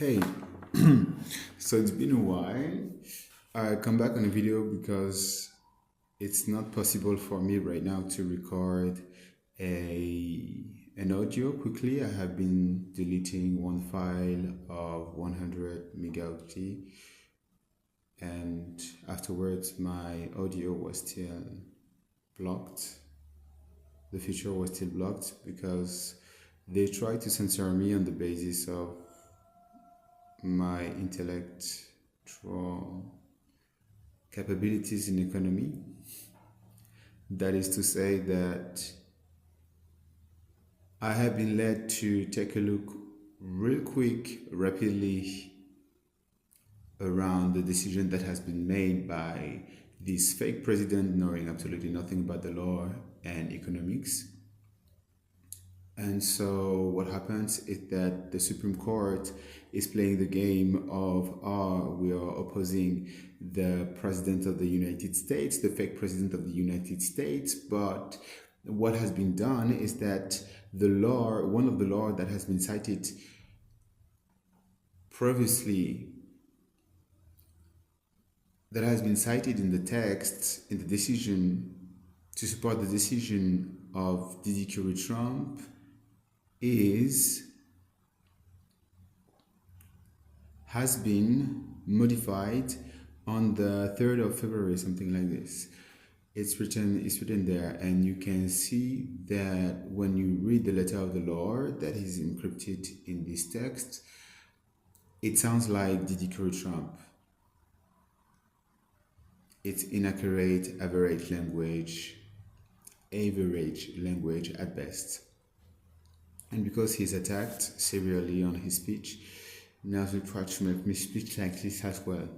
Hey, so it's been a while. I come back on a video because it's not possible for me right now to record an audio quickly. I have been deleting one file of 100 megaoctet, and afterwards my audio was still blocked. The feature was still blocked because they tried to censor me on the basis of my intellectual capabilities in economy. That is to say that I have been led to take a look real quick, rapidly around the decision that has been made by this fake president knowing absolutely nothing about the law and economics. And so what happens is that the Supreme Court is playing the game of, we are opposing the President of the United States, the fake President of the United States. But what has been done is that one of the law that has been cited previously, that has been cited in the text, in the decision, to support the decision of Diddy Curry Trump, has been modified on the 3rd of February, something like this. It's written there, and you can see that when you read the letter of the law that is encrypted in this text, it sounds like Diddy Curry Trump. It's inaccurate, average language at best. And because he's attacked severely on his speech, now he try to make me speak like this as well.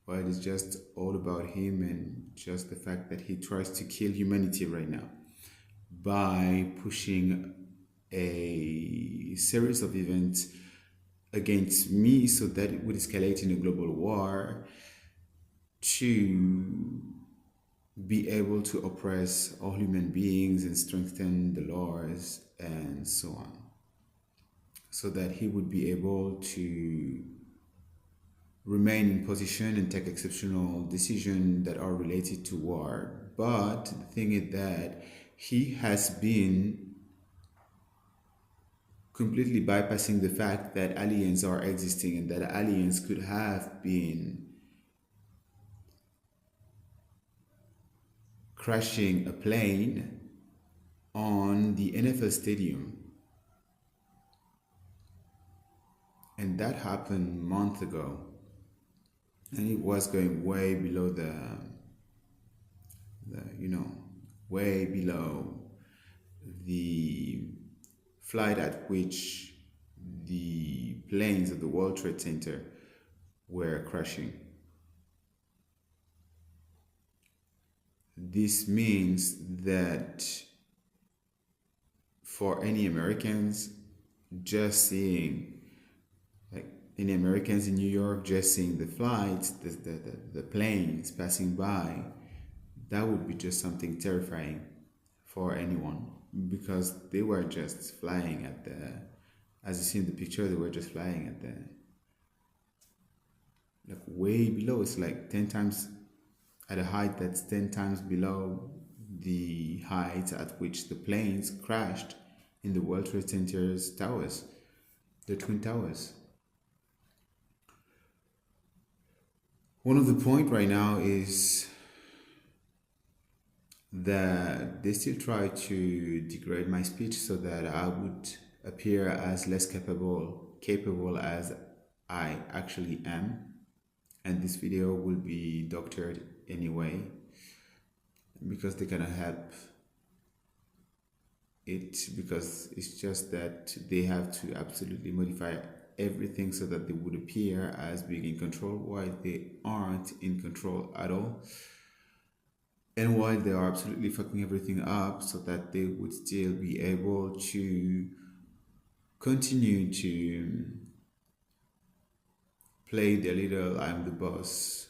But it's just all about him and just the fact that he tries to kill humanity right now by pushing a series of events against me so that it would escalate in a global war to be able to oppress all human beings and strengthen the laws and so on, so that he would be able to remain in position and take exceptional decisions that are related to war. But the thing is that he has been completely bypassing the fact that aliens are existing and that aliens could have been crashing a plane on the NFL stadium. And that happened a month ago. And it was going way below way below the flight at which the planes of the World Trade Center were crashing. This means that for any Americans, just seeing, like any Americans in New York, just seeing the flights, the planes passing by, that would be just something terrifying for anyone, because they were just flying at as you see in the picture, they were just flying at like way below. It's like 10 times at a height that's 10 times below the height at which the planes crashed in the World Trade Center's towers, the Twin Towers. One of the points right now is that they still try to degrade my speech so that I would appear as less capable as I actually am. And this video will be doctored anyway, because they're gonna help it, because it's just that they have to absolutely modify everything so that they would appear as being in control while they aren't in control at all, and while they are absolutely fucking everything up so that they would still be able to continue to play their little I'm the boss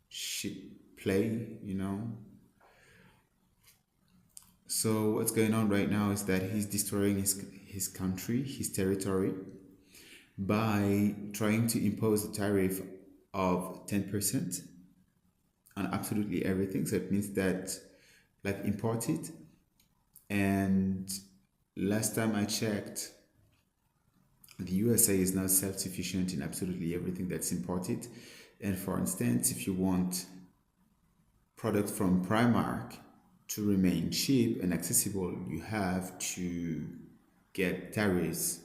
shit play, So what's going on right now is that he's destroying his country, his territory, by trying to impose a tariff of 10% on absolutely everything. So it means that, like, import it. And last time I checked, the USA is now self sufficient in absolutely everything that's imported. And for instance, if you want product from Primark to remain cheap and accessible, you have to get tariffs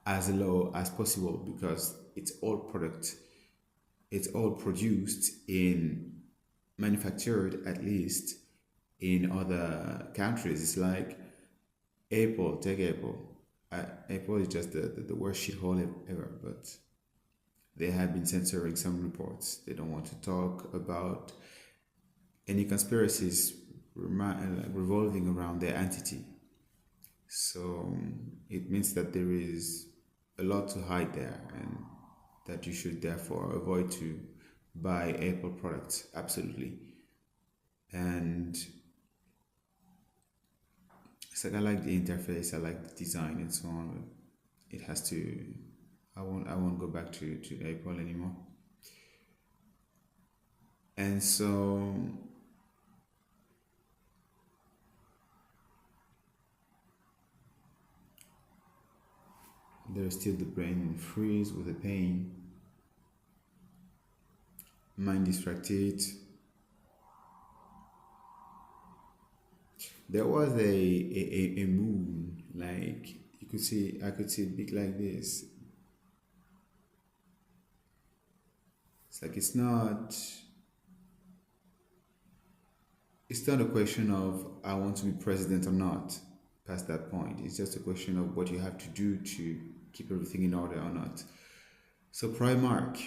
as low as possible because it's all produced in, manufactured at least, in other countries. It's like Apple, take Apple. Apple is just the worst shithole ever, but they have been censoring some reports. They don't want to talk about any conspiracies revolving around their entity. So it means that there is a lot to hide there, and that you should therefore avoid to buy Apple products. Absolutely. And it's like I like the interface, I like the design and so on. But it has to. I won't go back to Apple anymore. And so there's still the brain freeze with the pain, mind distracted. There was a moon, like you could see, I could see it big like this. It's like it's not a question of I want to be president or not. Past that point, it's just a question of what you have to do to keep everything in order or not. So Primark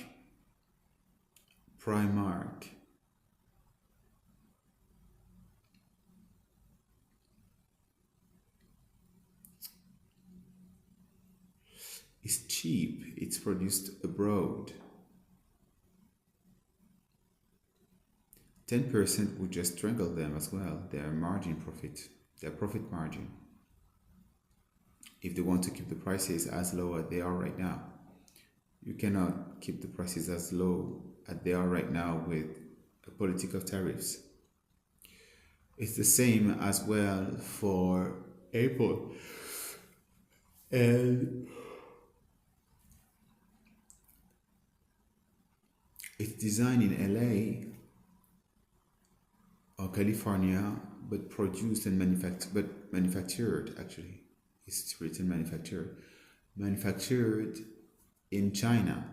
is cheap. It's produced abroad. 10% would just strangle them as well. Their profit margin, if they want to keep the prices as low as they are right now. You cannot keep the prices as low as they are right now with a politic of tariffs. It's the same as well for Apple. And it's designed in LA or California, but produced and manufactured actually. It's written manufactured in China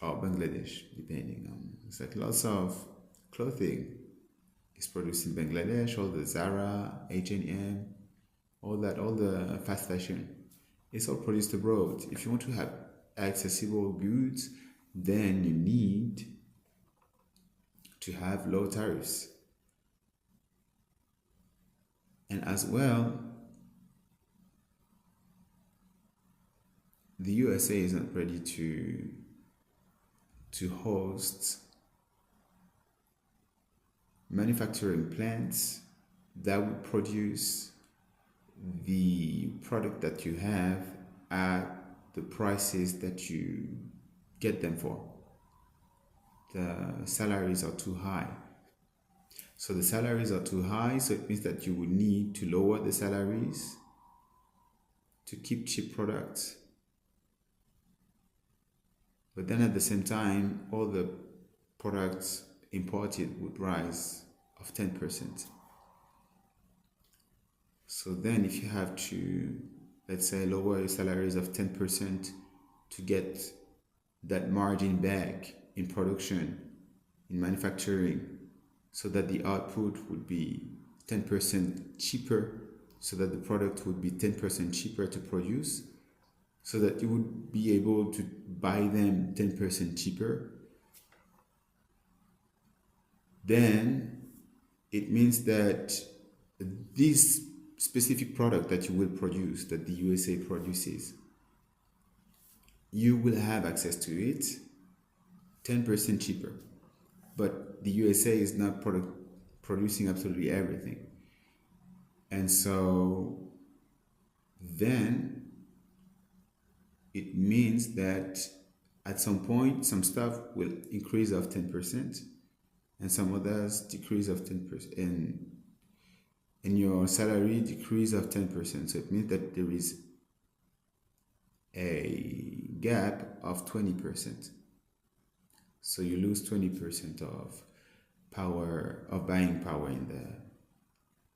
or Bangladesh, depending on. It's like lots of clothing is produced in Bangladesh. All the Zara, H&M, all the fast fashion, it's all produced abroad. If you want to have accessible goods, then you need to have low tariffs. And as well, the USA is not ready to host manufacturing plants that would produce the product that you have at the prices that you get them for. The salaries are too high. So the salaries are too high, so it means that you would need to lower the salaries to keep cheap products. But then at the same time, all the products imported would rise of 10%. So then if you have to, let's say, lower your salaries of 10% to get that margin back in production, in manufacturing, so that the output would be 10% cheaper, so that the product would be 10% cheaper to produce, so that you would be able to buy them 10% cheaper, then it means that this specific product that you will produce, that the USA produces, you will have access to it 10% cheaper. But the USA is not producing absolutely everything. And so then it means that at some point some stuff will increase of 10% and some others decrease of 10%, and your salary decrease of 10%. So it means that there is a gap of 20%. So you lose 20% of power, of buying power in